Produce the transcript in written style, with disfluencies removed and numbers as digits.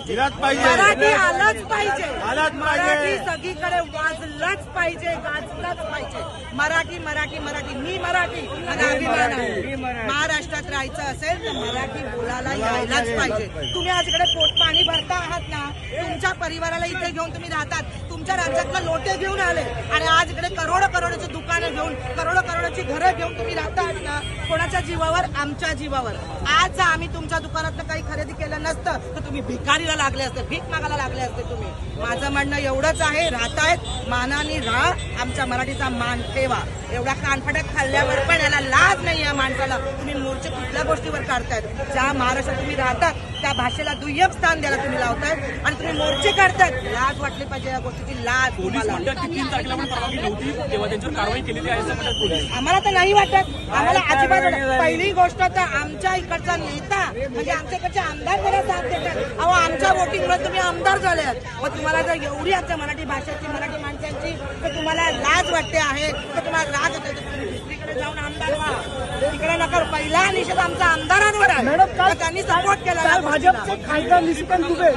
पाहिजे, पाहिजे, मराठी आलंच पाहिजे, मराठी सगळीकडे वाजलंच पाहिजे, गाजलंच पाहिजे. मराठी मराठी मराठी, मी मराठी आणि अभिमान आहे. महाराष्ट्रात राहायचं असेल तर मराठी बोलायला यायलाच पाहिजे. तुम्ही आज इकडे पोट पाणी भरता आहात ना, तुमच्या परिवाराला इथे घेऊन तुम्ही राहतात, तुमच्या राज्यातले लोटे घेऊन आले आणि आज इकडे करोडोची दुकानं घेऊन, करोडोची घरं घेऊन तुम्ही राहतात ना. कोणाच्या जीवावर? आमच्या जीवावर. आज आम्ही तुमच्या दुकानातलं काही खरेदी केलं नसतं तर तुम्ही भिकारीला लागले असते, भीक मागायला लागले असते तुम्ही. माझं म्हणणं एवढंच आहे, राहतायत मानाने राहा, आमच्या मराठीचा मान ठेवा. एवढा कानफटाक खाल्ल्यावर पण याला लाज नाही या माणसाला. तुम्ही मोर्चे कुठल्या गोष्टीवर काढतायत? ज्या महाराष्ट्रात तुम्ही राहतात त्या भाषेला दुय्यम स्थान द्यायला तुम्ही लावतायत आणि तुम्ही मोर्चे काढतायत. लाज वाटली पाहिजे या गोष्टीची, लाज. आम्हाला तर नाही वाटत, आम्हाला अजिबात. पहिली गोष्ट तर आमच्या इकडचा नेता म्हणजे आमच्या इकडचे आमदार जरा साथ देतात. अहो, आमच्या वोटिंगमुळे तुम्ही आमदार झाले आहात. मग तुम्हाला जर एवढी आमच्या मराठी भाषेची, मराठी माणसांची तर तुम्हाला लाज वाटते आहे, तर तुम्हाला लाज होते तर तुम्ही दुसरीकडे जाऊन आमदार व्हा. तिकडे नका. पहिला निषेध आमचा आमदारांवर आहे, त्यांनी सपोर्ट केला. भाजपचे खासदार निशिकांत दुबे